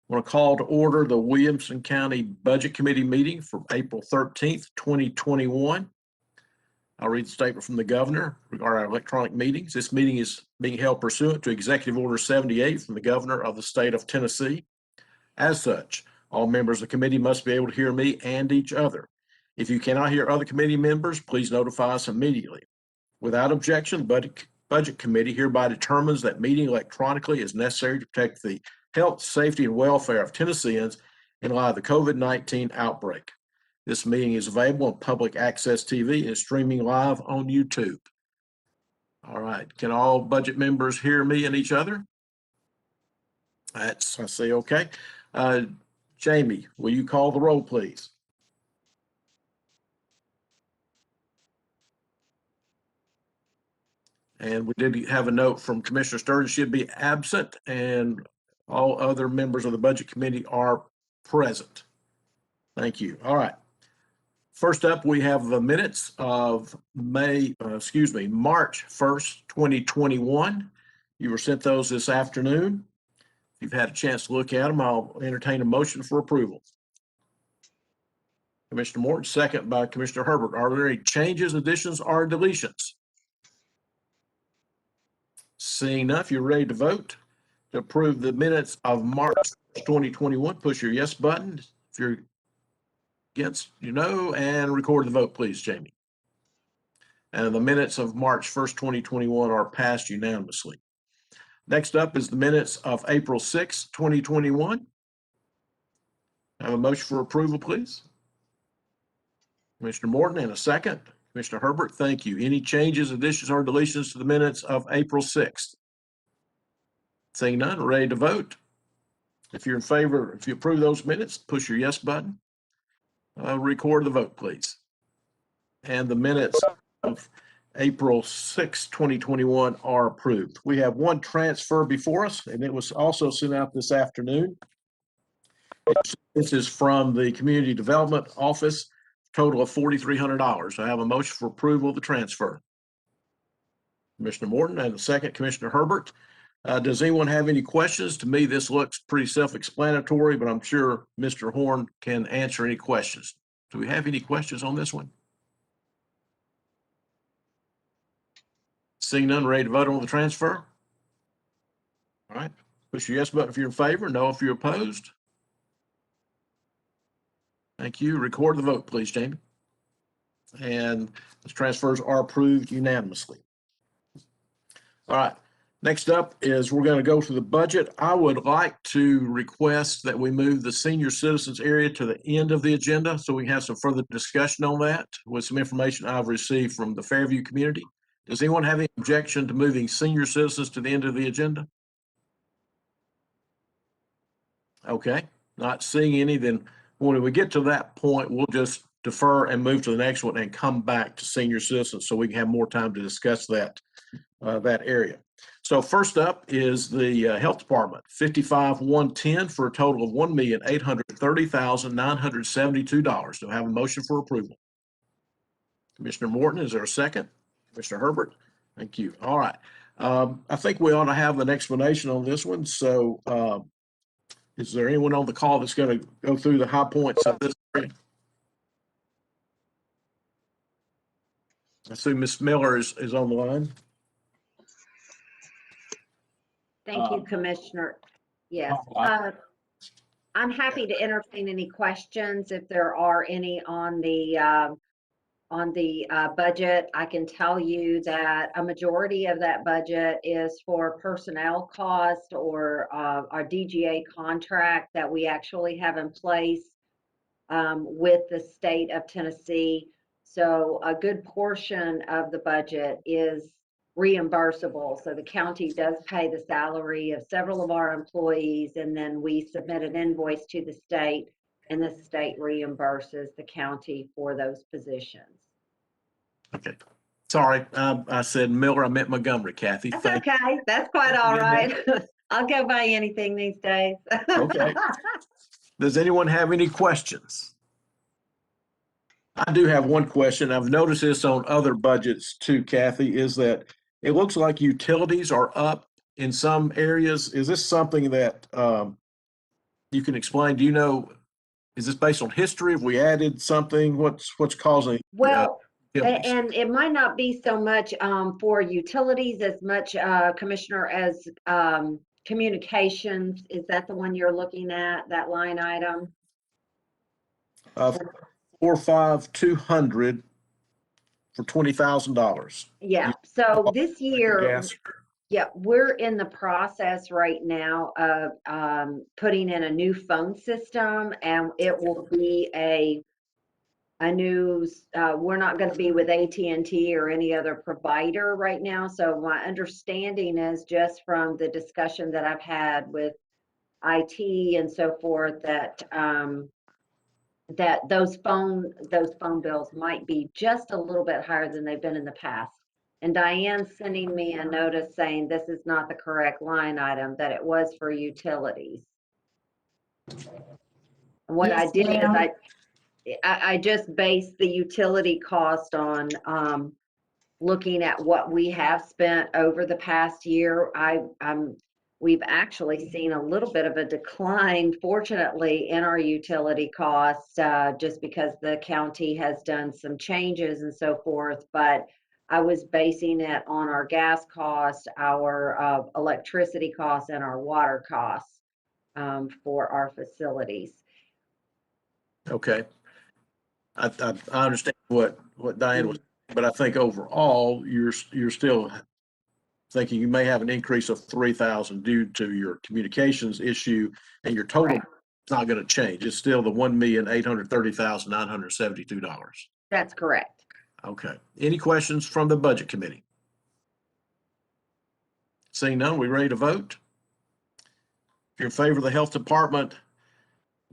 I want to call to order the Williamson County Budget Committee meeting for April 13th, 2021. I'll read the statement from the governor regarding our electronic meetings. This meeting is being held pursuant to Executive Order 78 from the governor of the state of Tennessee. As such, all members of the committee must be able to hear me and each other. If you cannot hear other committee members, please notify us immediately. Without objection, the Budget Committee hereby determines that meeting electronically is necessary to protect the health, safety, and welfare of Tennesseans in light of the COVID-19 outbreak. This meeting is available on public access TV and streaming live on YouTube. All right, can all budget members hear me and each other? I say okay. Jamie, will you call the roll, please? And we did have a note from Commissioner Sturgeon, she'd be absent, and all other members of the Budget Committee are present. Thank you. All right. First up, we have the minutes of March 1st, 2021. You were sent those this afternoon. If you've had a chance to look at them, I'll entertain a motion for approval. Commissioner Morton, second by Commissioner Herbert. Are there any changes, additions, or deletions? Seeing none, if you're ready to vote to approve the minutes of March 2021, push your yes button. If you're against, you know, and record the vote, please, Jamie. And the minutes of March 1st, 2021 are passed unanimously. Next up is the minutes of April 6th, 2021. Have a motion for approval, please. Commissioner Morton, and a second. Commissioner Herbert, thank you. Any changes, additions, or deletions to the minutes of April 6th? Seeing none, ready to vote. If you're in favor, if you approve those minutes, push your yes button. Record the vote, please. And the minutes of April 6, 2021 are approved. We have one transfer before us, and it was also sent out this afternoon. This is from the Community Development Office, total of $4,300. I have a motion for approval of the transfer. Commissioner Morton, and a second, Commissioner Herbert. Does anyone have any questions? To me, this looks pretty self-explanatory, but I'm sure Mr. Horn can answer any questions. Do we have any questions on this one? Seeing none, ready to vote on the transfer? All right, push your yes button if you're in favor, no if you're opposed. Thank you. Record the vote, please, Jamie. And the transfers are approved unanimously. All right. Next up is we're going to go to the budget. I would like to request that we move the senior citizens area to the end of the agenda so we have some further discussion on that with some information I've received from the Fairview community. Does anyone have any objection to moving senior citizens to the end of the agenda? Okay, not seeing any, then when we get to that point, we'll just defer and move to the next one and come back to senior citizens so we can have more time to discuss that area. So first up is the Health Department, 55,110 for a total of $1,830,972. Do I have a motion for approval? Commissioner Morton, is there a second? Commissioner Herbert, thank you. All right. I think we ought to have an explanation on this one. So is there anyone on the call that's going to go through the high points of this area? I see Ms. Miller is on the line. Thank you, Commissioner. Yes, I'm happy to entertain any questions if there are any on the budget. I can tell you that a majority of that budget is for personnel cost or our DGA contract that we actually have in place with the state of Tennessee. So a good portion of the budget is reimbursable. So the county does pay the salary of several of our employees, and then we submit an invoice to the state, and the state reimburses the county for those positions. Okay. Sorry, I said Miller. I meant Montgomery, Kathy. That's okay. That's quite all right. I'll go by anything these days. Okay. Does anyone have any questions? I do have one question. I've noticed this on other budgets too, Kathy, is that it looks like utilities are up in some areas. Is this something that you can explain, do you know, is this based on history? Have we added something? What's causing? Well, difference? and it might not be so much for utilities as much, Commissioner, as communications. Is that the one you're looking at, that line item? 45200 for $20,000. Yeah, so this year, Gas. yeah, we're in the process right now of putting in a new phone system, and it will be a new, we're not going to be with AT&T or any other provider right now. So my understanding is, just from the discussion that I've had with IT and so forth, that that those phone bills might be just a little bit higher than they've been in the past. And Diane's sending me a notice saying this is not the correct line item, that it was for utilities. And what I Yes, did is ma'am. I just based the utility cost on looking at what we have spent over the past year. We've actually seen a little bit of a decline, fortunately, in our utility costs, just because the county has done some changes and so forth. But I was basing it on our gas costs, our electricity costs, and our water costs for our facilities. Okay. I understand what Diane was, but I think overall, you're still thinking you may have an increase of 3,000 due to your communications issue, and your total Correct. is not going to change. It's still the $1,830,972. That's correct. Okay. Any questions from the Budget Committee? Seeing none, we ready to vote? If you're in favor of the Health Department,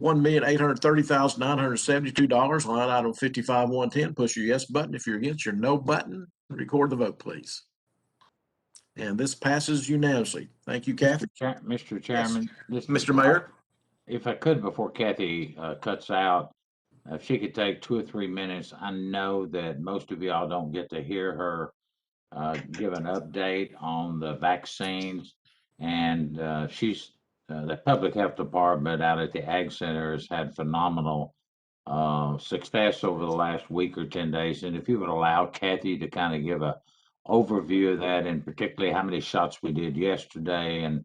$1,830,972, line item 55110, push your yes button. If you're against, your no button. Record the vote, please. And this passes unanimously. Thank you, Kathy. Mr. Chairman, this Mr. Mayor? if I could, before Kathy cuts out, if she could take 2 or 3 minutes. I know that most of y'all don't get to hear her give an update on the vaccines, and she's the public health department out at the Ag Center has had phenomenal success over the last week or 10 days. And if you would allow Kathy to kind of give a overview of that, and particularly how many shots we did yesterday, and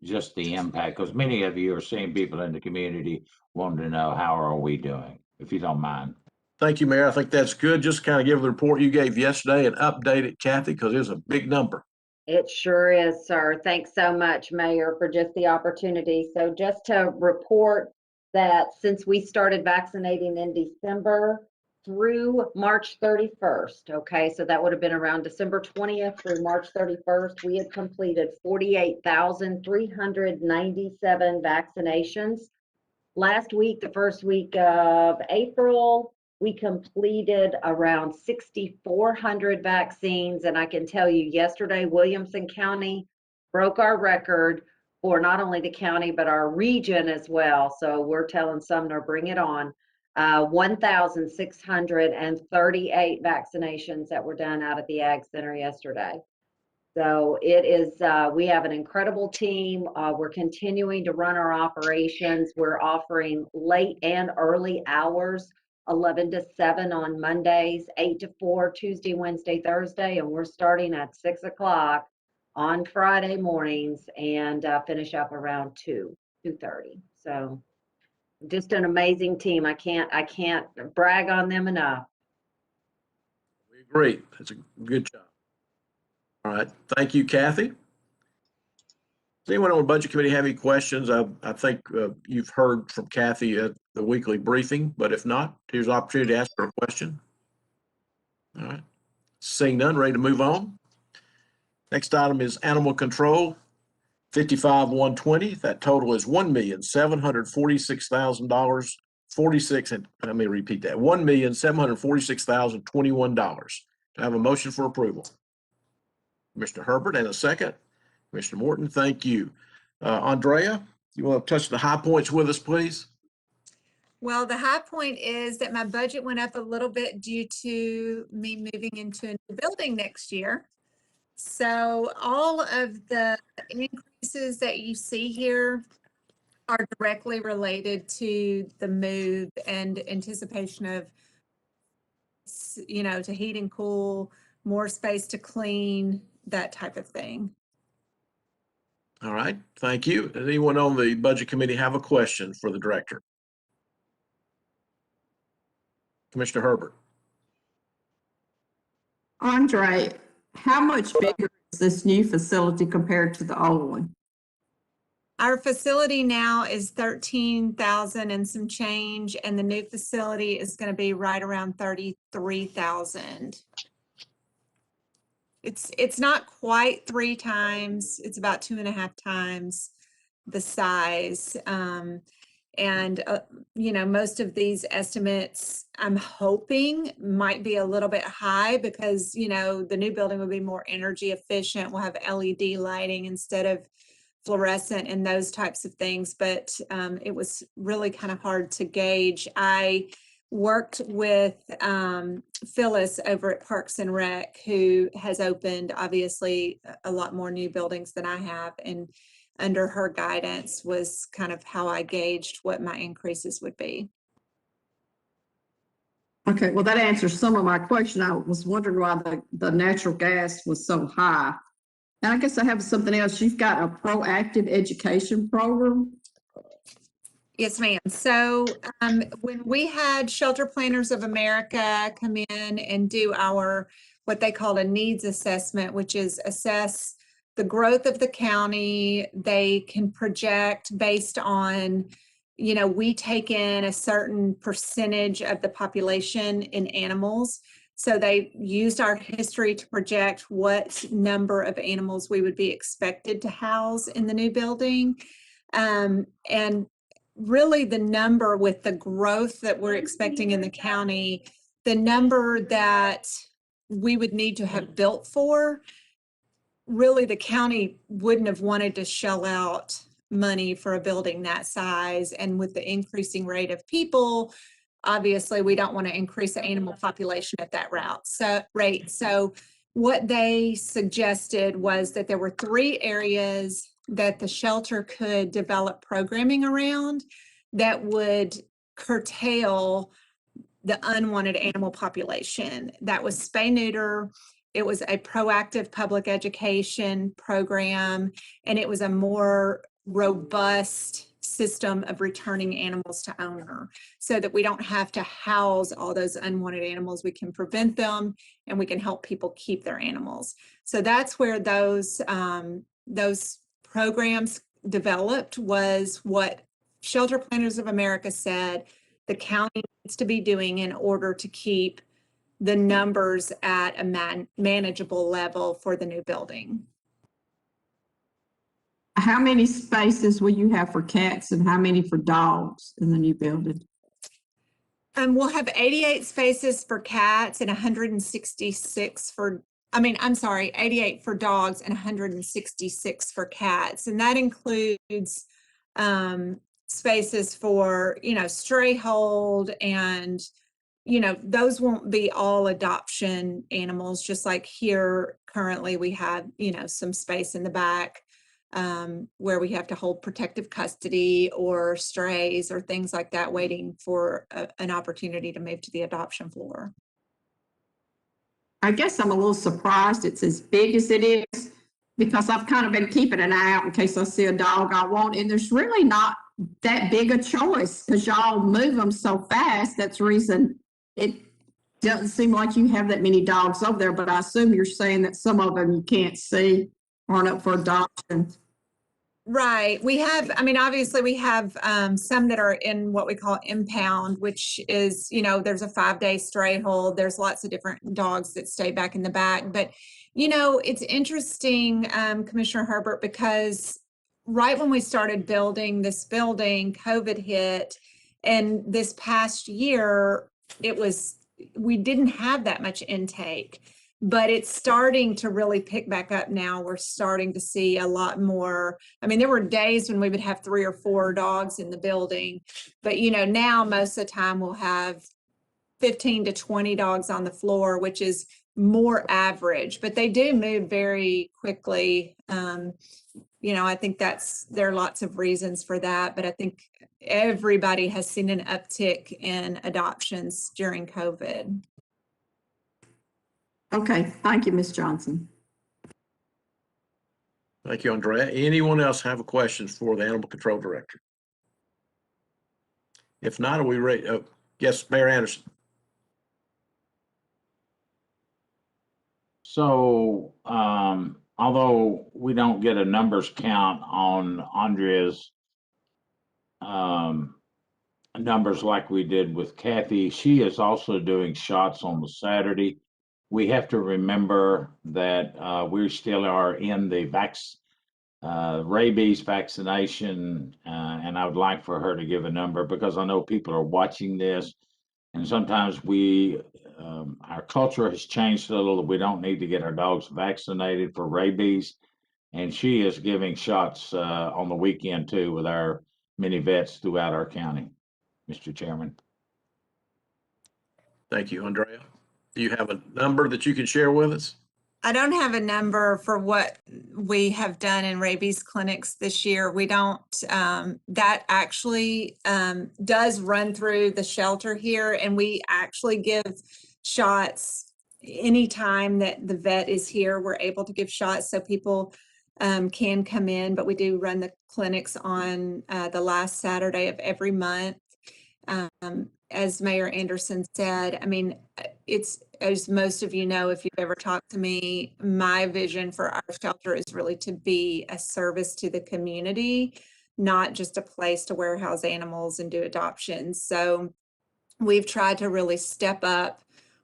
just the impact, because many of you are seeing people in the community wanting to know how are we doing, if you don't mind. Thank you, Mayor. I think that's good. Just kind of give the report you gave yesterday and update it, Kathy, because it was a big number. It sure is, sir. Thanks so much, Mayor, for just the opportunity. So just to report that since we started vaccinating in December through March 31st, okay, so that would have been around December 20th through March 31st, we had completed 48,397 vaccinations. Last week, the first week of April, we completed around 6,400 vaccines. And I can tell you, yesterday, Williamson County broke our record for not only the county, but our region as well. So we're telling Sumner, bring it on. 1,638 vaccinations that were done out at the Ag Center yesterday. So it is, we have an incredible team. We're continuing to run our operations. We're offering late and early hours, 11 to 7 on Mondays, 8 to 4 Tuesday, Wednesday, Thursday, and we're starting at 6 o'clock on Friday mornings and finish up around 2:30. So just an amazing team. I can't brag on them enough. We agree. It's a good job. All right. Thank you, Kathy. Does anyone on the Budget Committee have any questions? I think you've heard from Kathy at the weekly briefing, but if not, here's an opportunity to ask her a question. All right. Seeing none, ready to move on. Next item is Animal Control, 55,120. That total is $1,746,046. And let me repeat that: $1,746,021. Do I have a motion for approval? Mr. Herbert, and a second. Mr. Morton, thank you. Andrea, you want to touch the high points with us, please? Well, the high point is that my budget went up a little bit due to me moving into a new building next year. So all of the increases that you see here are directly related to the move and anticipation of, to heat and cool, more space to clean, that type of thing. All right, thank you. Does anyone on the Budget Committee have a question for the director? Commissioner Herbert. Andre, how much bigger is this new facility compared to the old one? Our facility now is 13,000 and some change, and the new facility is going to be right around 33,000. It's not quite 3 times, it's about 2.5 times the size. Most of these estimates, I'm hoping, might be a little bit high because, the new building will be more energy efficient. We'll have LED lighting instead of fluorescent and those types of things, but it was really kind of hard to gauge. I worked with Phyllis over at Parks and Rec, who has opened obviously a lot more new buildings than I have, and under her guidance was kind of how I gauged what my increases would be. Okay, well, that answers some of my question. I was wondering why the natural gas was so high. And I guess I have something else. You've got a proactive education program. Yes, ma'am. So when we had Shelter Planners of America come in and do our, what they called a needs assessment, which is assess the growth of the county, they can project based on, we take in a certain percentage of the population in animals. So they used our history to project what number of animals we would be expected to house in the new building. And really the number with the growth that we're expecting in the county, the number that we would need to have built for, really the county wouldn't have wanted to shell out money for a building that size. And with the increasing rate of people, obviously we don't want to increase the animal population at that rate. So what they suggested was that there were 3 areas that the shelter could develop programming around that would curtail the unwanted animal population. That was spay neuter, it was a proactive public education program, and it was a more robust system of returning animals to owner so that we don't have to house all those unwanted animals. We can prevent them and we can help people keep their animals. So that's where those programs developed, was what Shelter Planners of America said the county needs to be doing in order to keep the numbers at a manageable level for the new building. How many spaces will you have for cats and how many for dogs in the new building? We'll have 88 spaces for cats and 166 for, 88 for dogs and 166 for cats. And that includes spaces for, stray hold, and, those won't be all adoption animals, just like here currently we have, some space in the back where we have to hold protective custody or strays or things like that, waiting for an opportunity to move to the adoption floor. I guess I'm a little surprised it's as big as it is, because I've kind of been keeping an eye out in case I see a dog I want, and there's really not that big a choice because y'all move them so fast. That's the reason it doesn't seem like you have that many dogs over there, but I assume you're saying that some of them you can't see aren't up for adoption. Right. We have, obviously we have some that are in what we call impound, which is, there's a 5-day stray hold. There's lots of different dogs that stay back in the back. But, it's interesting, Commissioner Herbert, because right when we started building this building, COVID hit. And this past year, we didn't have that much intake. But it's starting to really pick back up now. We're starting to see a lot more. There were days when we would have 3 or 4 dogs in the building, but now most of the time we'll have 15 to 20 dogs on the floor, which is more average, but they do move very quickly. I think there are lots of reasons for that, but I think everybody has seen an uptick in adoptions during COVID. Okay, thank you, Ms. Johnson. Thank you, Andrea. Anyone else have a question for the Animal Control Director? If not, are we ready? Oh, yes, Mayor Anderson. So, although we don't get a numbers count on Andrea's numbers like we did with Kathy, she is also doing shots on the Saturday. We have to remember that we still are in the rabies vaccination, and I would like for her to give a number because I know people are watching this, and sometimes our culture has changed a little. We don't need to get our dogs vaccinated for rabies, and she is giving shots on the weekend too with our mini vets throughout our county, Mr. Chairman. Thank you, Andrea. Do you have a number that you can share with us? I don't have a number for what we have done in rabies clinics this year. We don't, that actually does run through the shelter here, and we actually give shots anytime that the vet is here. We're able to give shots so people can come in, but we do run the clinics on the last Saturday of every month. As Mayor Anderson said, I mean, it's, as most of you know, if you've ever talked to me, my vision for our shelter is really to be a service to the community, not just a place to warehouse animals and do adoptions. So we've tried to really step up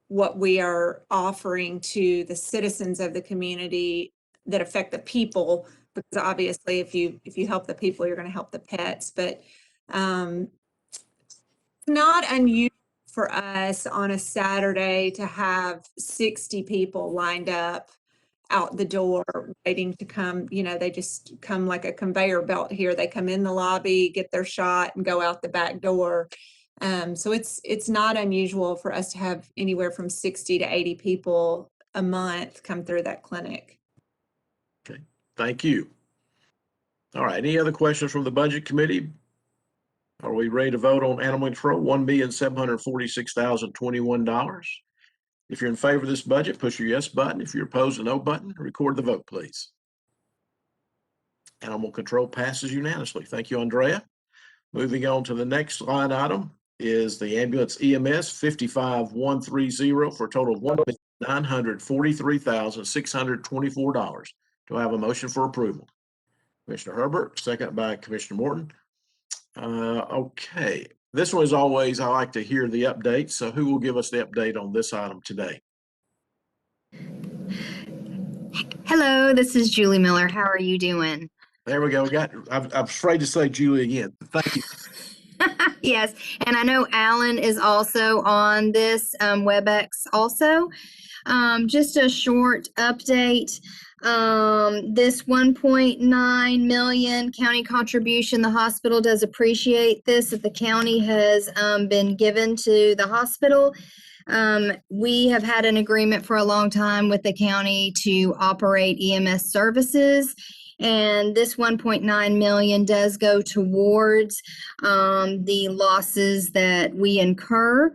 what we are offering to the citizens of the community that affect the people, because obviously if you help the people, you're going to help the pets. But not unusual for us on a Saturday to have 60 people lined up out the door waiting to come. They just come like a conveyor belt here. They come in the lobby, get their shot, and go out the back door. So it's not unusual for us to have anywhere from 60 to 80 people a month come through that clinic. Okay, thank you. All right, any other questions from the Budget Committee? Are we ready to vote on animal control? $1,746,021. If you're in favor of this budget, push your yes button. If you're opposed, the no button. Record the vote, please. Animal control passes unanimously. Thank you, Andrea. Moving on to the next line item is the ambulance EMS 55130 for a total of $1,943,624. Do I have a motion for approval? Commissioner Herbert, second by Commissioner Morton. Okay, this one is always, I like to hear the update. So who will give us the update on this item today? Hello, this is Julie Miller. How are you doing? There we go. I'm afraid to say Julie again. Thank you. Yes, and I know Alan is also on this WebEx also. Just a short update. This 1.9 million county contribution, the hospital does appreciate this, that the county has been given to the hospital. We have had an agreement for a long time with the county to operate EMS services. And this 1.9 million does go towards the losses that we incur.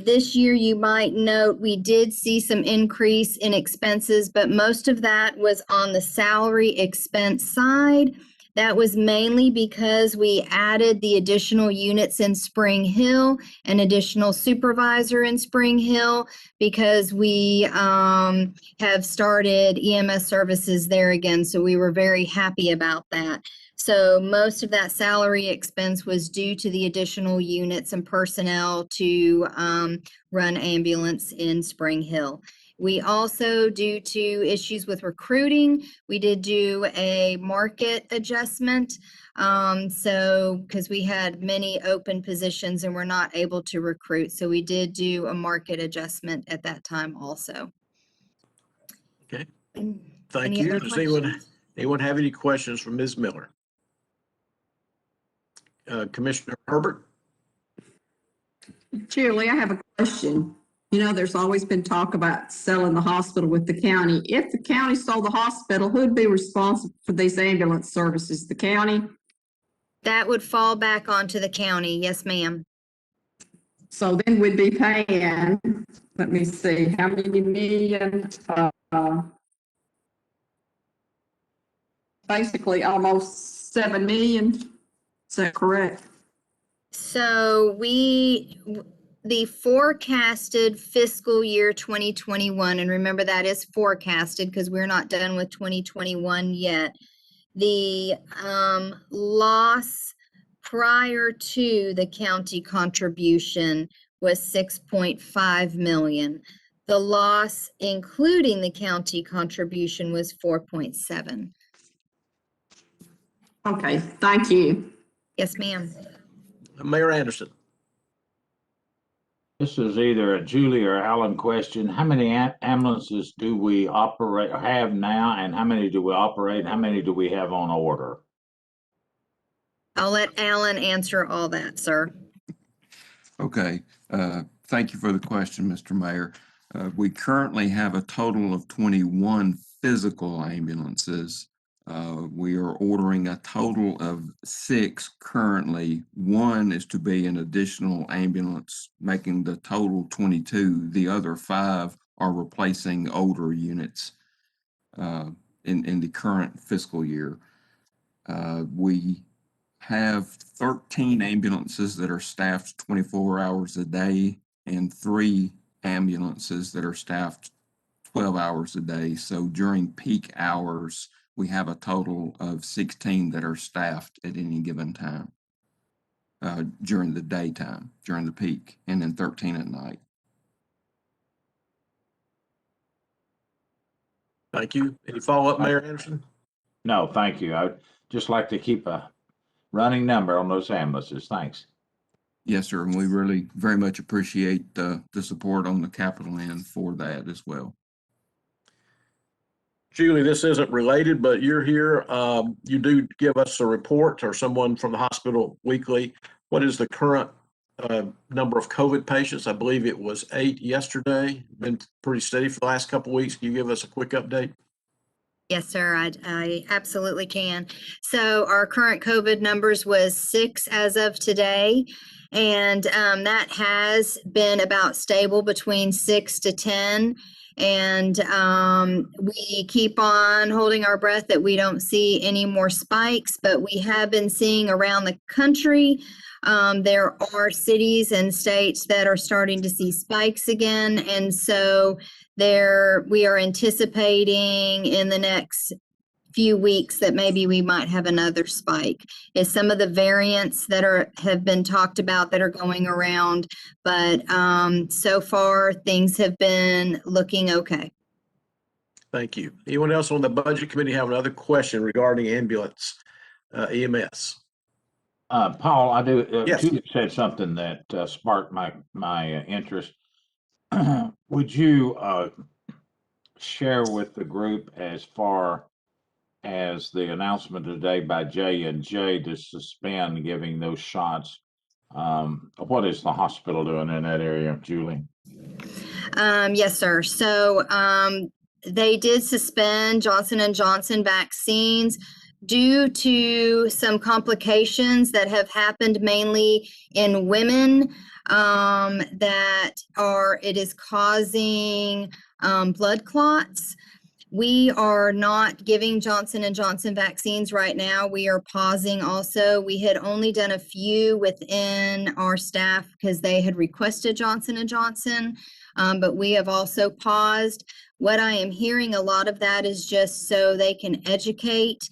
This year, you might note, we did see some increase in expenses, but most of that was on the salary expense side. That was mainly because we added the additional units in Spring Hill, an additional supervisor in Spring Hill, because we have started EMS services there again. So we were very happy about that. So most of that salary expense was due to the additional units and personnel to run ambulance in Spring Hill. We also, due to issues with recruiting, we did do a market adjustment. So because we had many open positions and we're not able to recruit. So we did do a market adjustment at that time also. Okay, And thank any you. other Does questions? anyone have any questions for Ms. Miller? Commissioner Herbert? Julie, I have a question. You know, there's always been talk about selling the hospital with the county. If the county sold the hospital, who'd be responsible for these ambulance services? The county? That would fall back onto the county. Yes, ma'am. So then we'd be paying, let me see, how many million? Basically almost 7 million. Is that correct? So the forecasted fiscal year 2021, and remember that is forecasted because we're not done with 2021 yet. The loss prior to the county contribution was 6.5 million. The loss including the county contribution was 4.7. Okay, thank you. Yes, ma'am. Mayor Anderson. This is either a Julie or Alan question. How many ambulances do we have now, and how many do we operate, and how many do we have on order? I'll let Alan answer all that, sir. Okay, thank you for the question, Mr. Mayor. We currently have a total of 21 physical ambulances. We are ordering a total of 6 currently. 1 is to be an additional ambulance, making the total 22. The other 5 are replacing older units in the current fiscal year. We have 13 ambulances that are staffed 24 hours a day and 3 ambulances that are staffed 12 hours a day. So during peak hours, we have a total of 16 that are staffed at any given time during the daytime, during the peak, and then 13 at night. Thank you. Any follow-up, Mayor Anderson? No, thank you. I'd just like to keep a running number on those ambulances. Thanks. Yes, sir. And we really very much appreciate the support on the capital end for that as well. Julie, this isn't related, but you're here. You do give us a report, or someone from the hospital weekly. What is the current number of COVID patients? I believe it was 8 yesterday. Been pretty steady for the last couple of weeks. Can you give us a quick update? Yes, sir, I absolutely can. So our current COVID numbers was 6 as of today. And that has been about stable between 6 to 10. And we keep on holding our breath that we don't see any more spikes, but we have been seeing around the country. There are cities and states that are starting to see spikes again. And so we are anticipating in the next few weeks that maybe we might have another spike. Is some of the variants that have been talked about that are going around, but so far things have been looking okay. Thank you. Anyone else on the budget committee have another question regarding ambulance EMS? Paul, I do. Yes. Julie said something that sparked my interest. Would you share with the group as far as the announcement today by J&J to suspend giving those shots? What is the hospital doing in that area, Julie? Yes, sir. So they did suspend Johnson & Johnson vaccines due to some complications that have happened mainly in women it is causing blood clots. We are not giving Johnson & Johnson vaccines right now. We are pausing also. We had only done a few within our staff because they had requested Johnson & Johnson, but we have also paused. What I am hearing, a lot of that is just so they can educate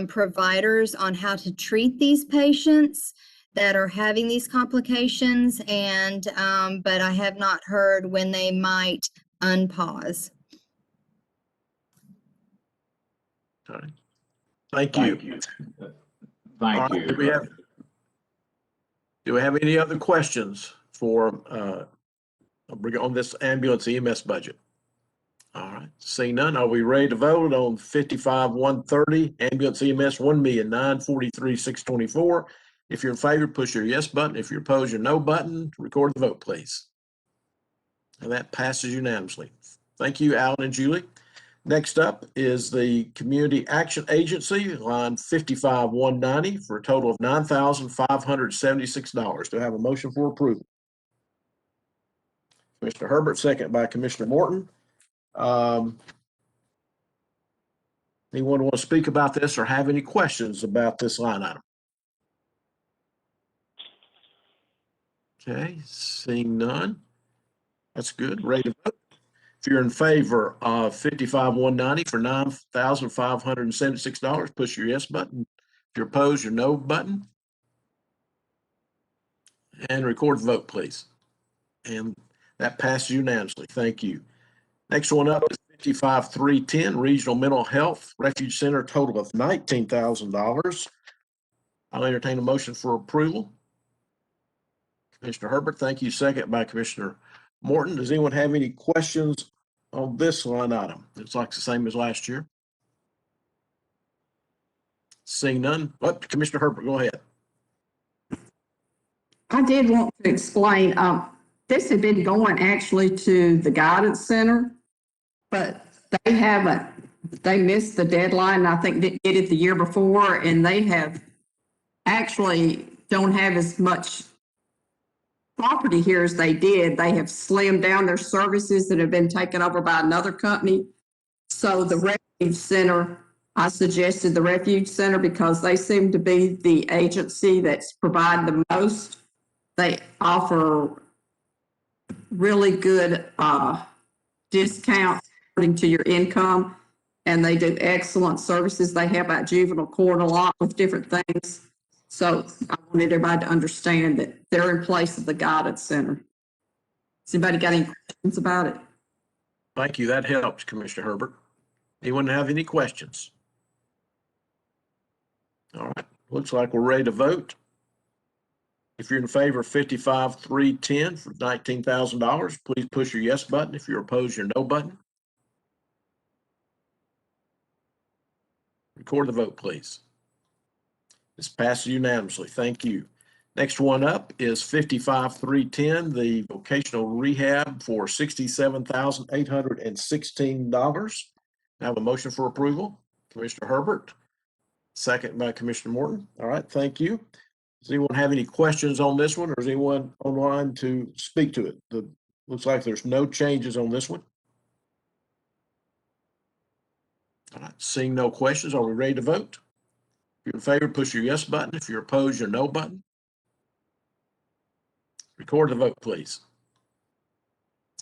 providers on how to treat these patients that are having these complications, and but I have not heard when they might unpause. All right. Thank you. Thank All right, you. Do we have any other questions for on this ambulance EMS budget? All right, seeing none, are we ready to vote on 55-130 ambulance EMS $1,943,624? If you're in favor, push your yes button. If you're opposed, your no button. Record the vote, please. And that passes unanimously. Thank you, Alan and Julie. Next up is the Community Action Agency, line 55-190, for a total of $9,576. Do I have a motion for approval? Commissioner Herbert, second by Commissioner Morton. Anyone want to speak about this or have any questions about this line item? Okay, seeing none. That's good. Ready to vote? If you're in favor of 55-190 for $9,576, push your yes button. If you're opposed, your no button. And record the vote, please. And that passes unanimously. Thank you. Next one up is 55-310, Regional Mental Health Refuge Center, total of $19,000. I'll entertain a motion for approval. Commissioner Herbert, thank you. Second by Commissioner Morton. Does anyone have any questions on this line item? It's like the same as last year. Seeing none, but Commissioner Herbert, go ahead. I did want to explain, this had been going actually to the Guidance Center, but they missed the deadline. I think they did it the year before, and they have actually don't have as much property here as they did. They have slimmed down their services that have been taken over by another company. So the Refuge Center, I suggested the Refuge Center because they seem to be the agency that's providing the most. They offer really good discounts according to your income, and they do excellent services. They help out juvenile court a lot with different things. So I wanted everybody to understand that they're in place of the Guidance Center. Has anybody got any questions about it? Thank you. That helps, Commissioner Herbert. Anyone have any questions? All right. Looks like we're ready to vote. If you're in favor of 55-310 for $19,000, please push your yes button. If you're opposed, your no button. Record the vote, please. This passes unanimously. Thank you. Next one up is 55-310, the vocational rehab for $67,816. I have a motion for approval. Commissioner Herbert, second by Commissioner Morton. All right, thank you. Does anyone have any questions on this one, or is anyone online to speak to it? Looks like there's no changes on this one. All right, seeing no questions, are we ready to vote? If you're in favor, push your yes button. If you're opposed, your no button. Record the vote, please.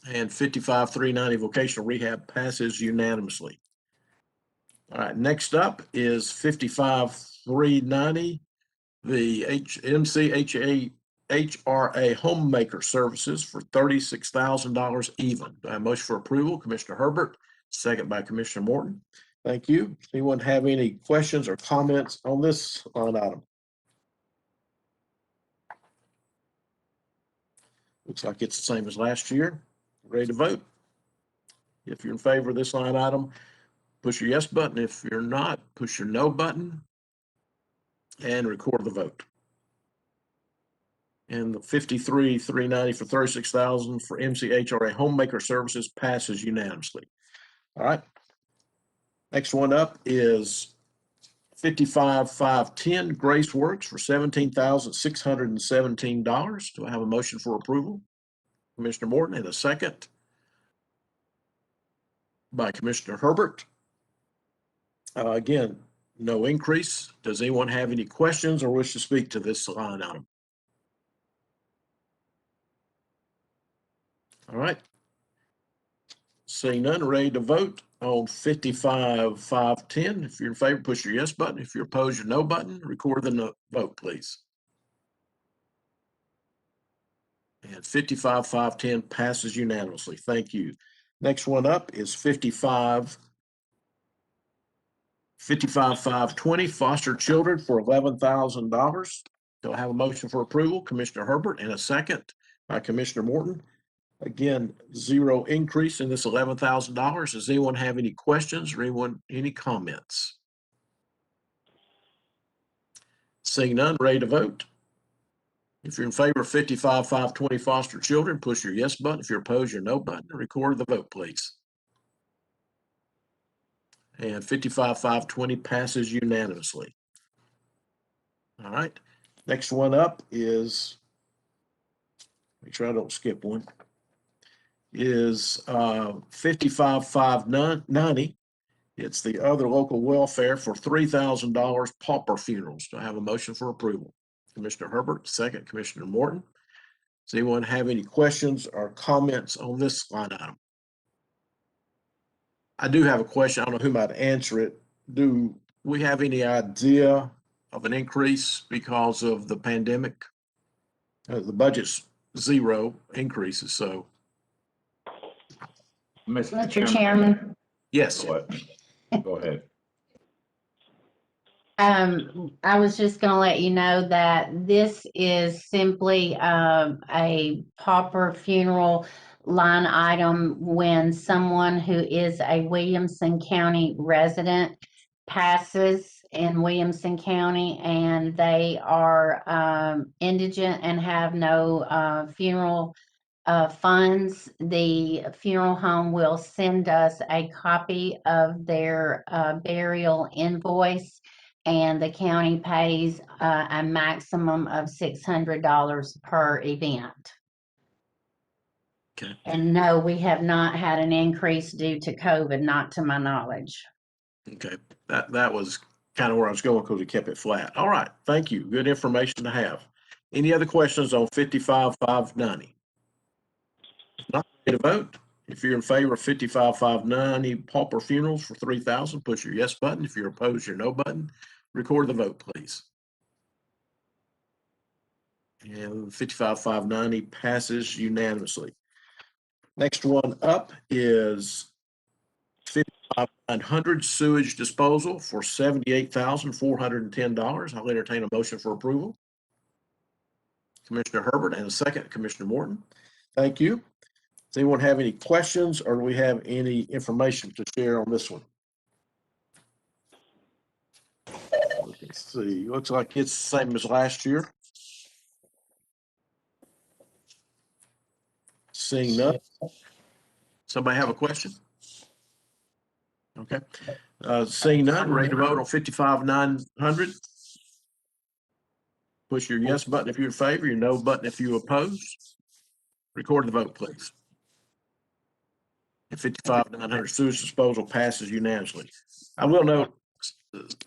And 55-390 vocational rehab passes unanimously. All right, next up is 55-390, the HRA Homemaker Services for $36,000 even. Do I have a motion for approval? Commissioner Herbert, second by Commissioner Morton. Thank you. Does anyone have any questions or comments on this line item? Looks like it's the same as last year. Ready to vote? If you're in favor of this line item, push your yes button. If you're not, push your no button and record the vote. And the 53-390 for $36,000 for MCHRA Homemaker Services passes unanimously. All right. Next one up is 55-510 Grace Works for $17,617. Do I have a motion for approval? Commissioner Morton, and a second by Commissioner Herbert. Again, no increase. Does anyone have any questions or wish to speak to this line item? All right. Seeing none, ready to vote on 55-510. If you're in favor, push your yes button. If you're opposed, your no button. Record the no vote, please. And 55-510 passes unanimously. Thank you. Next one up is 55-520 Foster Children for $11,000. Do I have a motion for approval? Commissioner Herbert, and a second by Commissioner Morton. Again, zero increase in this $11,000. Does anyone have any questions or any comments? Seeing none, ready to vote. If you're in favor of 55,520 foster children, push your yes button. If you're opposed, your no button. Record the vote, please. And 55,520 passes unanimously. All right. Next one up is, make sure I don't skip one, is 55,590. It's the other local welfare for $3,000 pauper funerals. Do I have a motion for approval? Commissioner Herbert, second. Commissioner Morton. Does anyone have any questions or comments on this line item? I do have a question. I don't know who might answer it. Do we have any idea of an increase because of the pandemic? The budget's zero increases, so. Mr. Chairman, Yes. Go ahead. I was just gonna let you know that this is simply, a pauper funeral line item when someone who is a Williamson County resident passes in Williamson County and they are, indigent and have no, funeral funds. The funeral home will send us a copy of their burial invoice, and the county pays a maximum of $600 per event. Okay. And no, we have not had an increase due to COVID, not to my knowledge. Okay. That was kind of where I was going because we kept it flat. All right. Thank you. Good information to have. Any other questions on 55,590? Not ready to vote. If you're in favor of 55,590 pauper funerals for 3,000, push your yes button. If you're opposed, your no button. Record the vote, please. And 55,590 passes unanimously. Next one up is 55,900 sewage disposal for $78,410. I'll entertain a motion for approval. Commissioner Herbert, and a second, Commissioner Morton. Thank you. Does anyone have any questions or do we have any information to share on this one? Let's see, looks like it's the same as last year. Seeing none. Somebody have a question? Okay. Seeing none, ready to vote on 55,900. Push your yes button if you're in favor, your no button if you oppose. Record the vote, please. And 55,900 sewage disposal passes unanimously. I will note,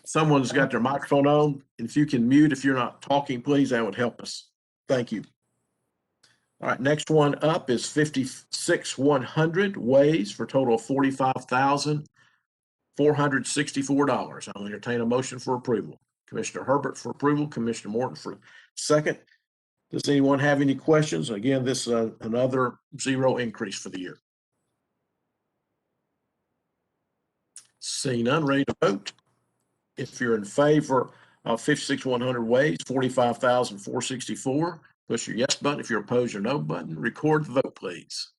someone's got their microphone on. If you can mute if you're not talking, please, that would help us. Thank you. All right, next one up is 56,100 Ways for a total of $45,464. I'll entertain a motion for approval. Commissioner Herbert for approval, Commissioner Morton for second. Does anyone have any questions? Again, this is another zero increase for the year. Seeing none, ready to vote. If you're in favor of 56,100 Ways, $45,464, push your yes button. If you're opposed, your no button. Record the vote, please.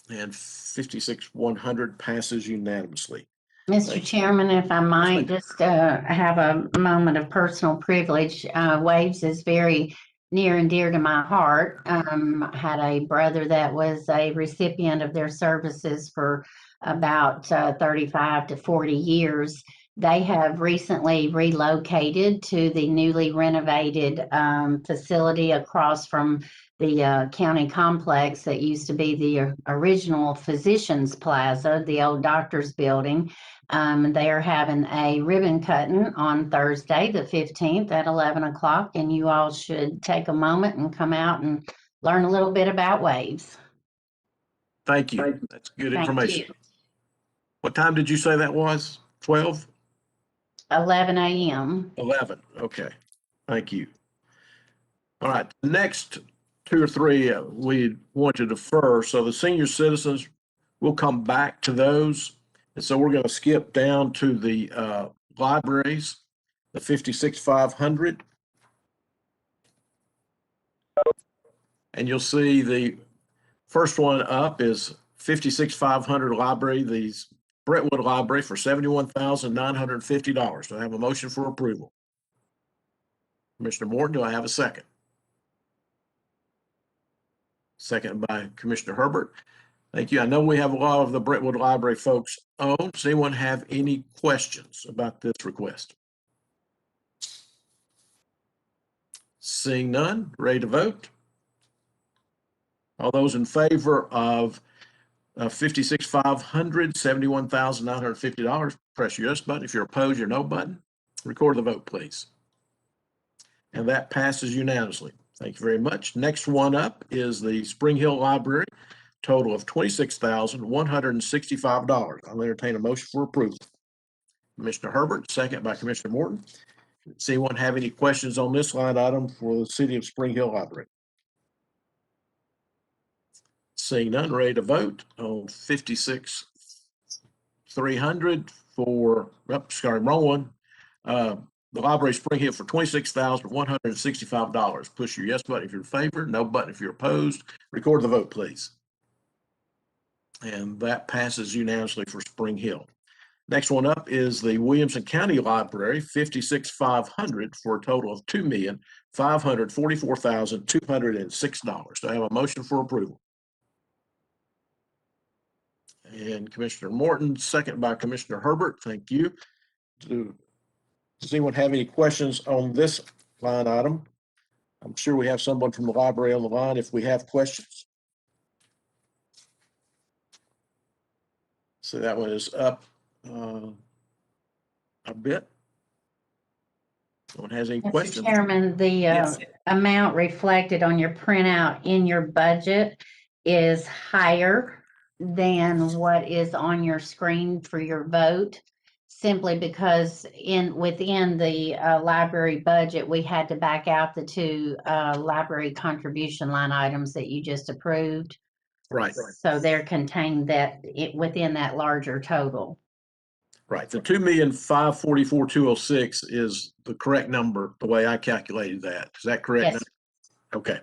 And 56,100 passes unanimously. Mr. Chairman, if I might just have a moment of personal privilege, Waves is very near and dear to my heart. I had a brother that was a recipient of their services for about 35 to 40 years. They have recently relocated to the newly renovated facility across from the county complex that used to be the original Physicians Plaza, the old doctor's building. They are having a ribbon cutting on Thursday, the 15th at 11 o'clock, and you all should take a moment and come out and learn a little bit about Waves. Thank you. That's good Thank information. you. What time did you say that was? 12? 11 a.m. 11. Okay. Thank you. All right. Next two or three we want to defer. So the senior citizens, we'll come back to those. And so we're going to skip down to the libraries, the 56,500. And you'll see the first one up is 56,500 library, the Brentwood Library for $71,950. Do I have a motion for approval? Commissioner Morton, do I have a second? second by Commissioner Herbert. Thank you. I know we have a lot of the Brentwood Library folks on. Does anyone have any questions about this request? Seeing none, ready to vote? All those in favor of $56,500, $71,950, press your yes button. If you're opposed, your no button. Record the vote, please. And that passes unanimously. Thank you very much. Next one up is the Spring Hill Library, total of $26,165. I'll entertain a motion for approval. Commissioner Herbert, second by Commissioner Morton. Does anyone have any questions on this line item for the City of Spring Hill Library? Seeing none, ready to vote on $56,300 for, sorry, wrong one. The library Spring Hill for $26,165. Push your yes button if you're in favor, no button if you're opposed. Record the vote, please. And that passes unanimously for Spring Hill. Next one up is the Williamson County Library, $56,500 for a total of $2,544,206. Do I have a motion for approval? And Commissioner Morton, second by Commissioner Herbert. Thank you. Does anyone have any questions on this line item? I'm sure we have someone from the library on the line if we have questions. So that one is up a bit. Someone has any Mr. questions? Chairman, the Yes. amount reflected on your printout in your budget is higher than what is on your screen for your vote, simply because within the library budget, we had to back out the two library contribution line items that you just approved. Right, So they're contained within that larger total. right. The $2,544,206 is the correct number, the way I calculated that. Is that correct? Yes. Okay.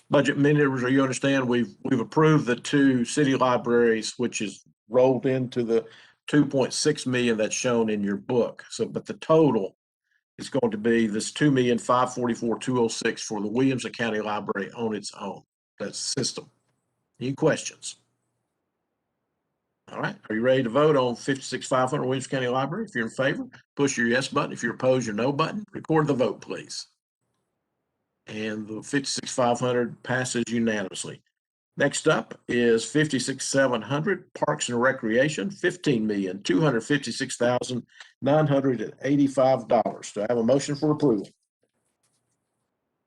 Budget members, you understand, we've approved the two city libraries, which is rolled into the 2.6 million that's shown in your book. So, but the total is going to be this $2,544,206 for the Williamson County Library on its own. That's system. Any questions? All right, are you ready to vote on $56,500 Williamson County Library? If you're in favor, push your yes button. If you're opposed, your no button. Record the vote, please. And the $56,500 passes unanimously. Next up is $56,700 Parks and Recreation, $15,256,985. Do I have a motion for approval?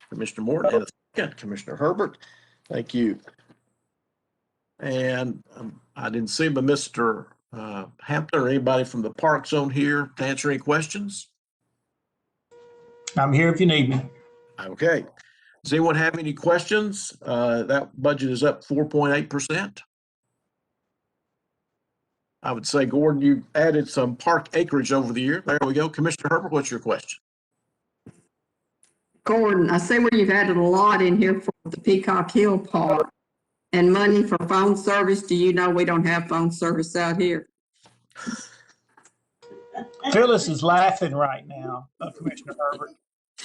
Commissioner Morton and a second, Commissioner Herbert. Thank you. And I didn't see but Mr. Hampton or anybody from the Park Zone here to answer any questions. I'm here if you need me. Okay. Does anyone have any questions? That budget is up 4.8%. I would say, Gordon, you added some park acreage over the year. There we go. Commissioner Herbert, what's your question? Gordon, I see where you've added a lot in here for the Peacock Hill Park and money for phone service. Do you know we don't have phone service out here? Phyllis is laughing right now, Commissioner Herbert.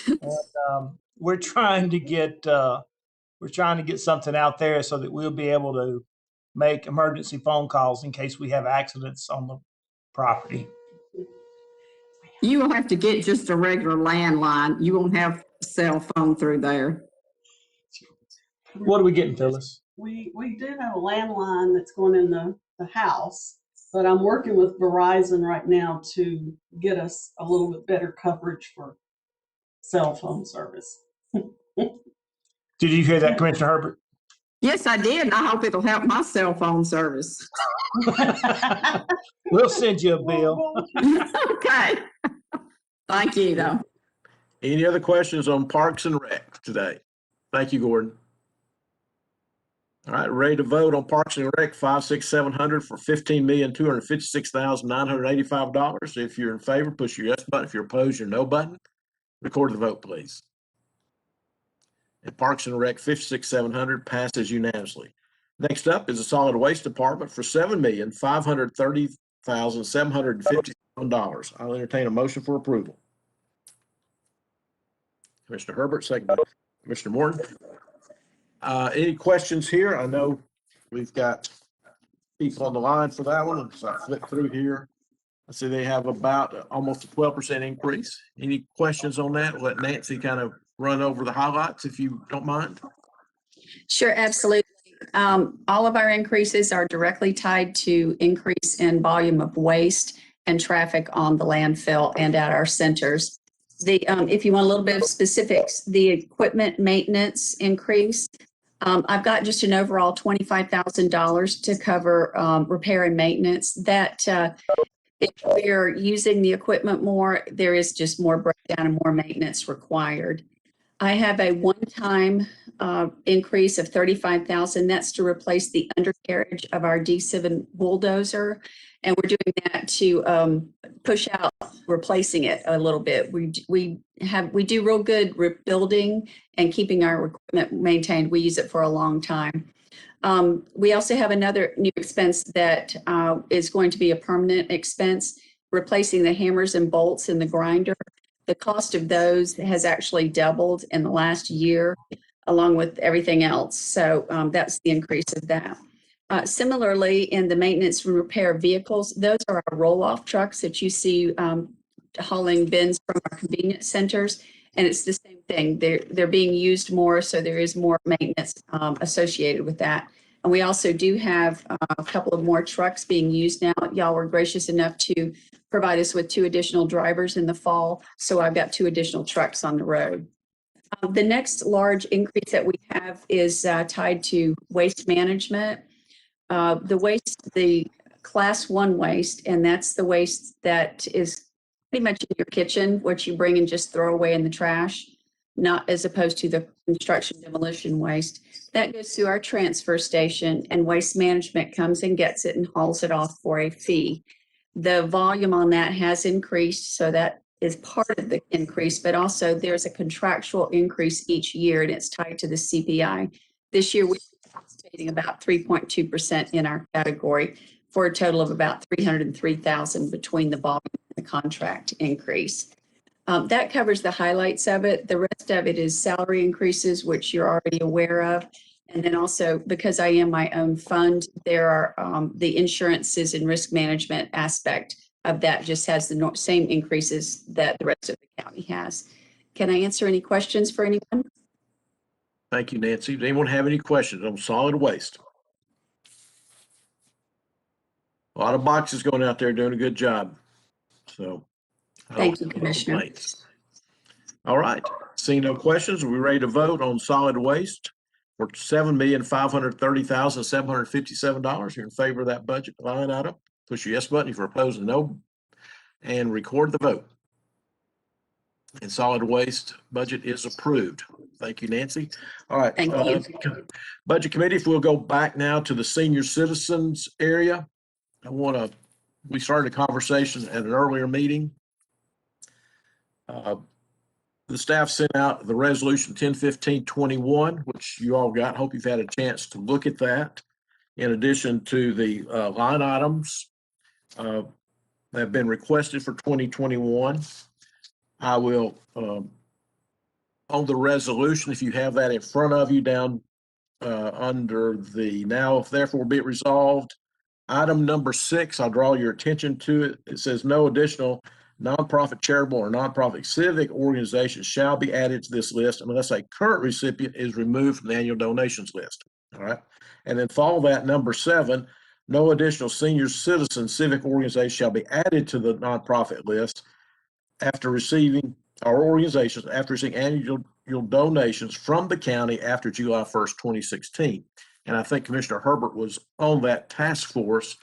And, we're trying to get something out there so that we'll be able to make emergency phone calls in case we have accidents on the property. You will have to get just a regular landline. You won't have a cell phone through there. What are we getting, Phyllis? We do have a landline that's going in the house, but I'm working with Verizon right now to get us a little bit better coverage for cell phone service. Did you hear that, Commissioner Herbert? Yes, I did, and I hope it'll help my cell phone service. We'll send you a bill. Okay. Thank you, though. Any other questions on Parks and Rec today? Thank you, Gordon. All right, ready to vote on Parks and Rec, $56,700 for $15,256,985. If you're in favor, push your yes button. If you're opposed, your no button. Record the vote, please. And Parks and Rec, $56,700 passes unanimously. Next up is the Solid Waste Department for $7,530,757. I'll entertain a motion for approval. Commissioner Herbert, second by Commissioner Morton. Any questions here? I know we've got people on the line for that one. So I flip through here. I see they have about almost a 12% increase. Any questions on that? Let Nancy kind of run over the highlights if you don't mind. Sure, absolutely. All of our increases are directly tied to increase in volume of waste and traffic on the landfill and at our centers. If you want a little bit of specifics, the equipment maintenance increase, I've got just an overall $25,000 to cover repair and maintenance. That if we're using the equipment more, there is just more breakdown and more maintenance required. I have a one-time increase of $35,000. That's to replace the undercarriage of our D7 bulldozer. And we're doing that to push out replacing it a little bit. We do real good rebuilding and keeping our equipment maintained. We use it for a long time. We also have another new expense that is going to be a permanent expense, replacing the hammers and bolts in the grinder. The cost of those has actually doubled in the last year, along with everything else. So that's the increase of that. Similarly, in the maintenance and repair of vehicles, those are our roll-off trucks that you see hauling bins from our convenience centers. And it's the same thing. They're being used more, so there is more maintenance associated with that. And we also do have a couple of more trucks being used now. Y'all were gracious enough to provide us with 2 additional drivers in the fall. So I've got 2 additional trucks on the road. The next large increase that we have is tied to waste management. The class 1 waste, and that's the waste that is pretty much in your kitchen, what you bring and just throw away in the trash, not as opposed to the construction demolition waste. That goes through our transfer station, and waste management comes and gets it and hauls it off for a fee. The volume on that has increased, so that is part of the increase, but also there's a contractual increase each year, and it's tied to the CPI. This year, we're anticipating about 3.2% in our category for a total of about $303,000 between the volume and the contract increase. That covers the highlights of it. The rest of it is salary increases, which you're already aware of. And then also, because I am my own fund, there are the insurances and risk management aspect of that just has the same increases that the rest of the county has. Can I answer any questions for anyone? Thank you, Nancy. Does anyone have any questions on solid waste? A lot of boxes going out there doing a good job. So. Thank you, Commissioner. Complaints. All right. Seeing no questions, are we ready to vote on solid waste for $7,530,757? You're in favor of that budget line item? Push your yes button if you're opposed and no, and record the vote. And solid waste budget is approved. Thank you, Nancy. All right. Thank you. Budget committee, if we'll go back now to the senior citizens area. We started a conversation at an earlier meeting. The staff sent out the resolution 1015-21, which you all got. Hope you've had a chance to look at that. In addition to the line items that have been requested for 2021, I will, on the resolution, if you have that in front of you down under the now, if therefore be it resolved, item number 6, I'll draw your attention to it. It says no additional nonprofit, charitable, or nonprofit civic organizations shall be added to this list unless a current recipient is removed from the annual donations list. All right. And then follow that number 7, no additional senior citizen civic organization shall be added to the nonprofit list after receiving annual donations from the county after July 1st, 2016. And I think Commissioner Herbert was on that task force.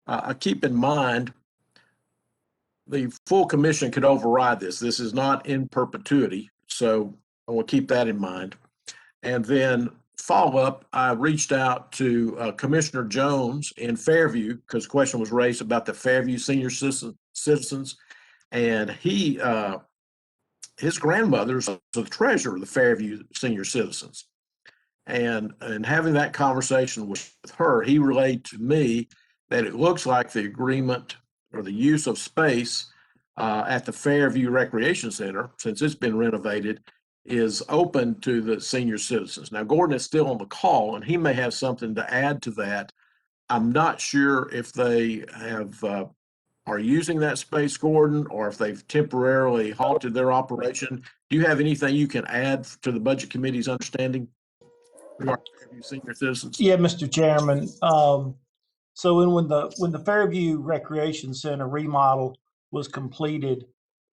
I keep in mind the full commission could override this. This is not in perpetuity, so I will keep that in mind. And then follow up, I reached out to Commissioner Jones in Fairview because a question was raised about the Fairview senior citizens, and his grandmother's the treasurer of the Fairview senior citizens. And having that conversation with her, he relayed to me that it looks like the agreement or the use of space at the Fairview Recreation Center, since it's been renovated, is open to the senior citizens. Now, Gordon is still on the call, and he may have something to add to that. I'm not sure if they have are using that space, Gordon, or if they've temporarily halted their operation. Do you have anything you can add to the Budget Committee's understanding regarding Fairview senior citizens? Yeah, Mr. Chairman. So when the Fairview Recreation Center remodel was completed,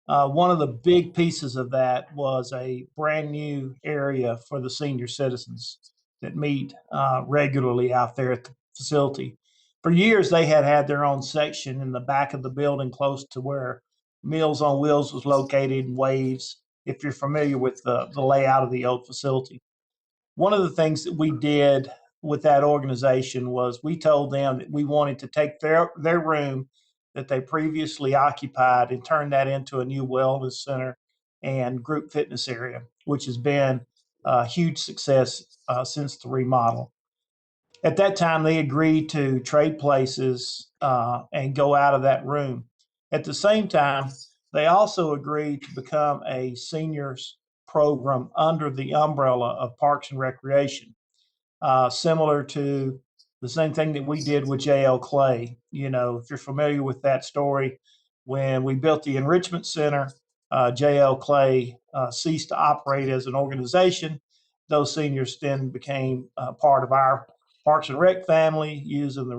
one of the big pieces of that was a brand new area for the senior citizens that meet regularly out there at the facility. For years, they had their own section in the back of the building close to where Meals on Wheels was located and Waves, if you're familiar with the layout of the old facility. One of the things that we did with that organization was we told them that we wanted to take their room that they previously occupied and turn that into a new wellness center and group fitness area, which has been a huge success since the remodel. At that time, they agreed to trade places and go out of that room. At the same time, they also agreed to become a seniors program under the umbrella of Parks and Recreation, similar to the same thing that we did with J.L. Clay. You know, if you're familiar with that story, when we built the Enrichment Center, J.L. Clay ceased to operate as an organization. Those seniors then became part of our Parks and Rec family, using the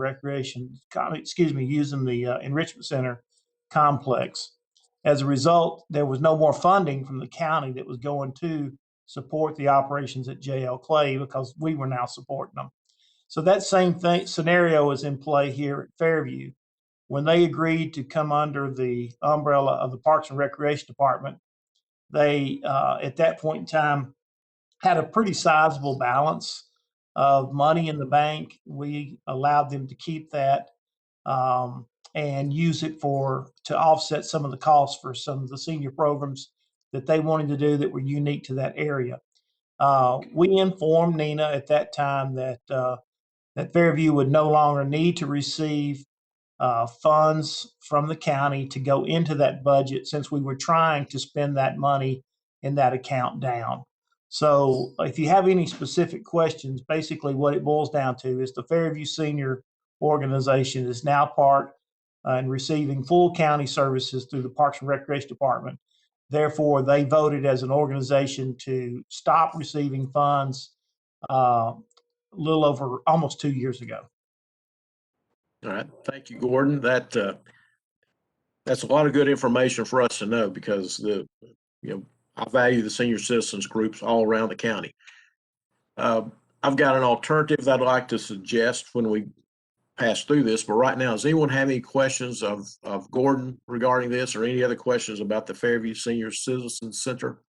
using the Enrichment Center complex. As a result, there was no more funding from the county that was going to support the operations at J.L. Clay because we were now supporting them. So that same scenario is in play here at Fairview. When they agreed to come under the umbrella of the Parks and Recreation Department, they, at that point in time, had a pretty sizable balance of money in the bank. We allowed them to keep that and use it to offset some of the costs for some of the senior programs that they wanted to do that were unique to that area. We informed Nina at that time that Fairview would no longer need to receive funds from the county to go into that budget, since we were trying to spend that money in that account down. So if you have any specific questions, basically what it boils down to is the Fairview Senior Organization is now part and receiving full county services through the Parks and Recreation Department. Therefore, they voted as an organization to stop receiving funds a little over almost 2 years ago. All right, thank you, Gordon. That's a lot of good information for us to know, because I value the senior citizens groups all around the county. I've got an alternative that I'd like to suggest when we pass through this, but right now, does anyone have any questions of Gordon regarding this, or any other questions about the Fairview Senior Citizens Center?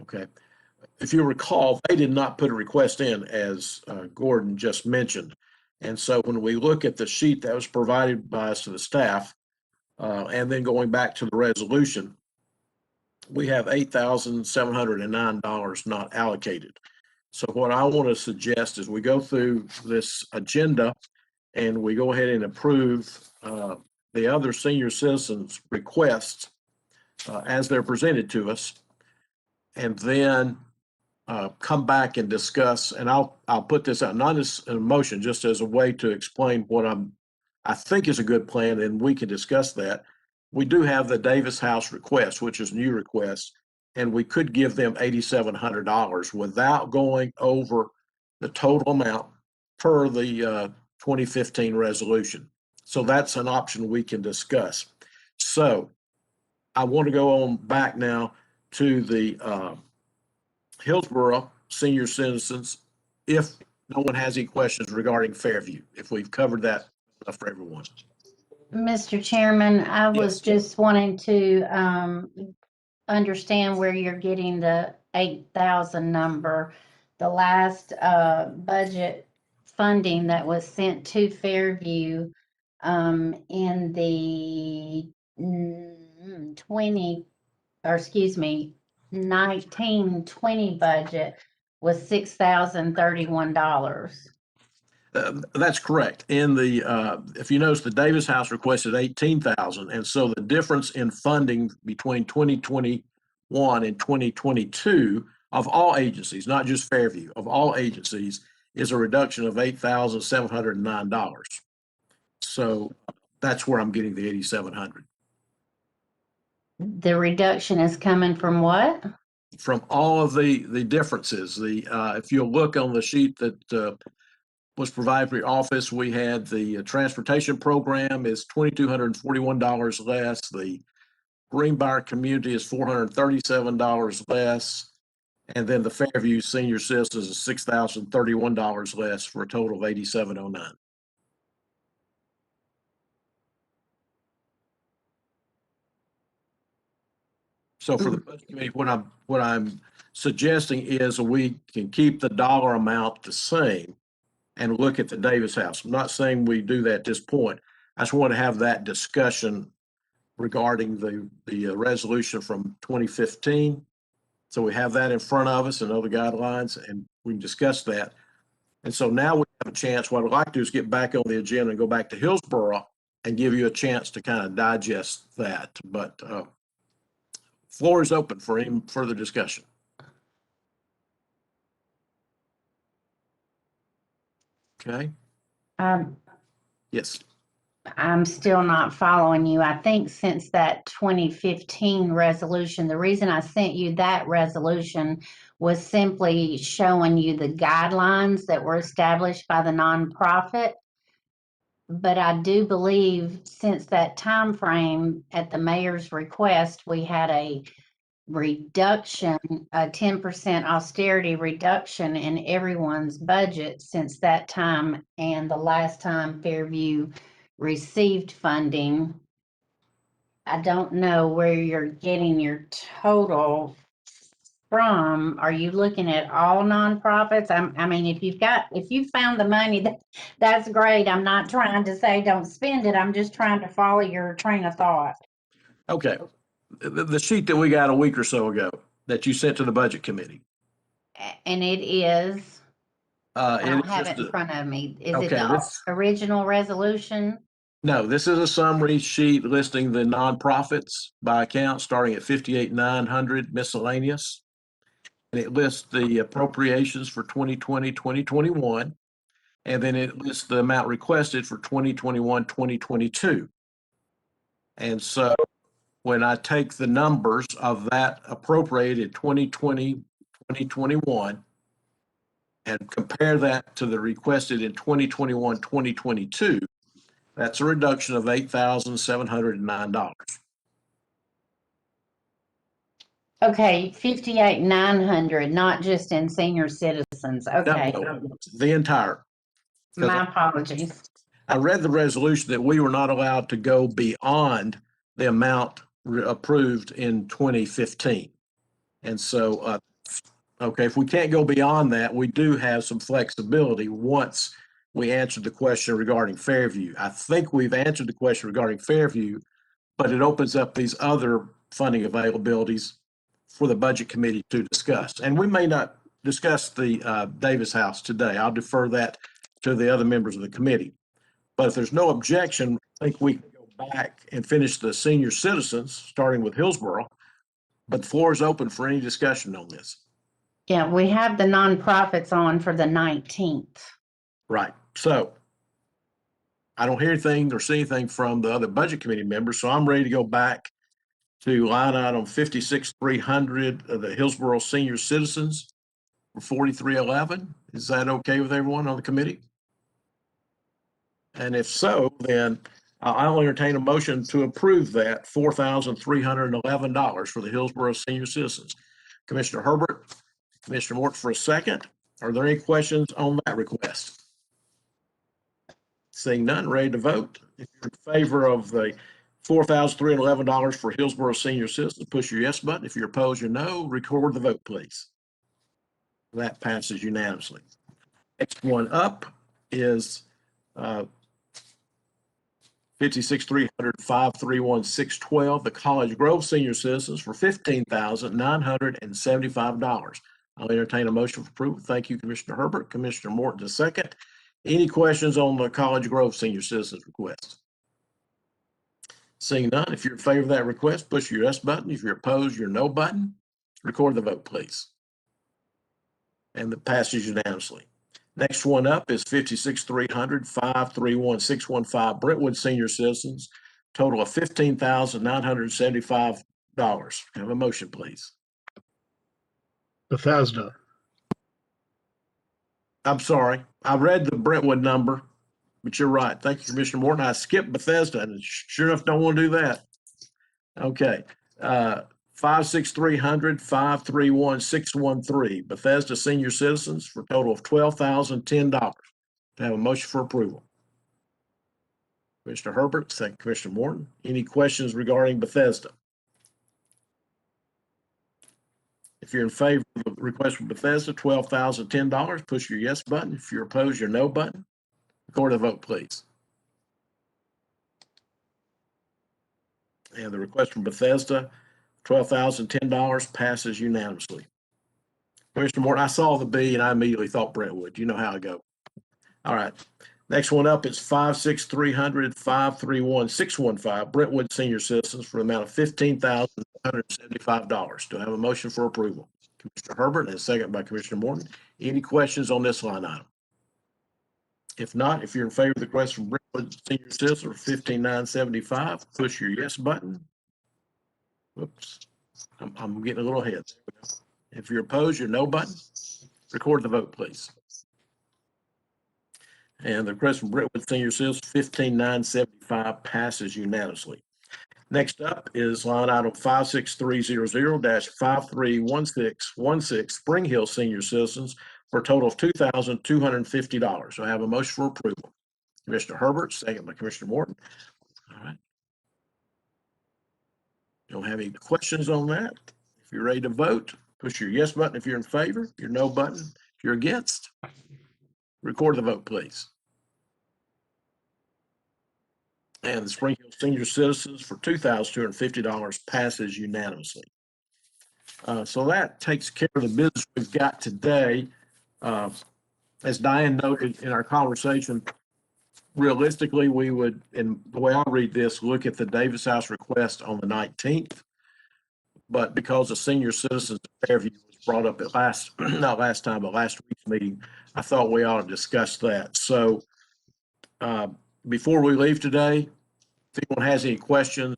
Okay. If you recall, they did not put a request in, as Gordon just mentioned. And so when we look at the sheet that was provided by us to the staff, and then going back to the resolution, we have $8,709 not allocated. So what I want to suggest is we go through this agenda and we go ahead and approve the other senior citizens requests as they're presented to us, and then come back and discuss. And I'll put this out, not as a motion, just as a way to explain what I think is a good plan, and we can discuss that. We do have the Davis House request, which is a new request, and we could give them $8,700 without going over the total amount per the 2015 resolution. So that's an option we can discuss. So I want to go on back now to the Hillsborough senior citizens, if no one has any questions regarding Fairview, if we've covered that enough for everyone. Mr. Chairman, I was Yes. just wanting to understand where you're getting the 8,000 number. The last budget funding that was sent to Fairview in the 1920 budget was $6,031. That's correct. In the if you notice, the Davis House requested 18,000, and so the difference in funding between 2020 in 2022 of all agencies, not just Fairview, of all agencies, is a reduction of $8,709. So that's where I'm getting the 8,700. The reduction is coming from what? From all of the differences. If you'll look on the sheet that was provided for your office, we had the transportation program is $2,241 less. The Greenbrier community is $437 less. And then the Fairview senior citizens is $6,031 less for a total of $8,709. So for the budget committee, what I'm suggesting is we can keep the dollar amount the same and look at the Davis House. I'm not saying we do that at this point. I just want to have that discussion regarding the resolution from 2015. So we have that in front of us and other guidelines, and we can discuss that. And so now we have a chance. What I'd like to do is get back on the agenda and go back to Hillsborough and give you a chance to kind of digest that. But floor is open for any further discussion. Okay. Yes. I'm still not following you. I think since that 2015 resolution, the reason I sent you that resolution was simply showing you the guidelines that were established by the nonprofit. But I do believe since that time frame, at the mayor's request, we had a reduction, a 10% austerity reduction in everyone's budget since that time. And the last time Fairview received funding, I don't know where you're getting your total from. Are you looking at all nonprofits? I mean, if you found the money, that's great. I'm not trying to say don't spend it. I'm just trying to follow your train of thought. Okay. The sheet that we got a week or so ago that you sent to the budget committee. And it is, I it don't is have just it in front of me. Is it okay, the original resolution? No, this is a summary sheet listing the nonprofits by account, starting at 58,900 miscellaneous. And it lists the appropriations for 2020, 2021. And then it lists the amount requested for 2021, 2022. And so when I take the numbers of that appropriated 2020, 2021, and compare that to the requested in 2021, 2022, that's a reduction of $8,709. Okay, 58,900, not just in senior citizens. Okay, No, the entire. my apologies. I read the resolution that we were not allowed to go beyond the amount approved in 2015. And so, okay, if we can't go beyond that, we do have some flexibility once we answered the question regarding Fairview. I think we've answered the question regarding Fairview, but it opens up these other funding availabilities for the budget committee to discuss. And we may not discuss the Davis House today. I'll defer that to the other members of the committee. But if there's no objection, I think we can go back and finish the senior citizens, starting with Hillsborough. But the floor is open for any discussion on this. Yeah, we have the nonprofits on for the 19th. Right. So I don't hear anything or see anything from the other budget committee members. So I'm ready to go back to line item 56,300 of the Hillsborough senior citizens for 4311. Is that okay with everyone on the committee? And if so, then I'll entertain a motion to approve that $4,311 for the Hillsborough senior citizens. Commissioner Herbert, Commissioner Morton for a second. Are there any questions on that request? Seeing none, ready to vote. If you're in favor of the $4,311 for Hillsborough senior citizens, push your yes button. If you're opposed, your no. Record the vote, please. That passes unanimously. Next one up is 56,300, 531,612, the College Grove senior citizens for $15,975. I'll entertain a motion for approval. Thank you, Commissioner Herbert. Commissioner Morton, a second. Any questions on the College Grove senior citizens request? Seeing none, if you're in favor of that request, push your yes button. If you're opposed, your no button. Record the vote, please. And that passes unanimously. Next one up is 56-300-531-615 Brentwood Senior Citizens, total of $15,975. Have a motion, please. Bethesda. I'm sorry, I read the Brentwood number, but you're right. Thank you, Commissioner Morton. I skipped Bethesda, and sure enough, don't want to do that. Okay, 56300-531-613 Bethesda Senior Citizens for a total of $12,010. Have a motion for approval. Commissioner Herbert, second Commissioner Morton. Any questions regarding Bethesda? If you're in favor of the request for Bethesda, $12,010, push your yes button. If you're opposed, your no button. Record the vote, please. And the request from Bethesda, $12,010, passes unanimously. Commissioner Morton, I saw the B and I immediately thought Brentwood. You know how I go. All right. Next one up is 56300-531-615 Brentwood Senior Citizens for an amount of $15,175. Do I have a motion for approval? Commissioner Herbert, and a second by Commissioner Morton. Any questions on this line item? If not, if you're in favor of the request from Brentwood Senior Citizens for $15,975, push your yes button. Whoops, I'm getting a little ahead. If you're opposed, your no button. Record the vote, please. And the request from Brentwood Senior Citizens, $15,975, passes unanimously. Next up is line item 56300-531616 Spring Hill Senior Citizens for a total of $2,250. So I have a motion for approval. Commissioner Herbert, second by Commissioner Morton. All right. Don't have any questions on that. If you're ready to vote, push your yes button if you're in favor, your no button if you're against. Record the vote, please. And the Spring Hill Senior Citizens for $2,250 passes unanimously. So that takes care of the business we've got today. As Diane noted in our conversation, realistically, we would, and the way I read this, look at the Davis House request on the 19th. But because the Senior Citizens Fairview was brought up at not last time, but last week's meeting, I thought we ought to discuss that. So before we leave today, if anyone has any questions,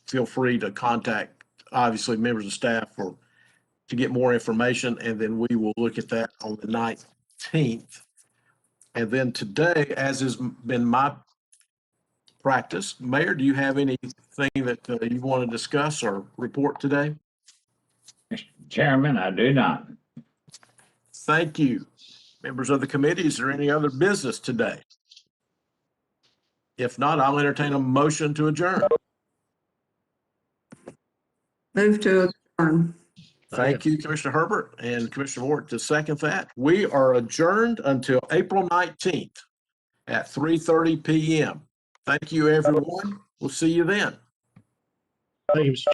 feel free to contact, obviously, members of staff to get more information, and then we will look at that on the 19th. And then today, as has been my practice, Mayor, do you have anything that you want to discuss or report today? Mr. Chairman, I do not. Thank you. Members of the committee, is there any other business today? If not, I'll entertain a motion to adjourn. Move to adjourn. Thank you, Commissioner Herbert and Commissioner Ward to second that. We are adjourned until April 19th at 3:30 p.m. Thank you, everyone. We'll see you then. Thank you, Mr.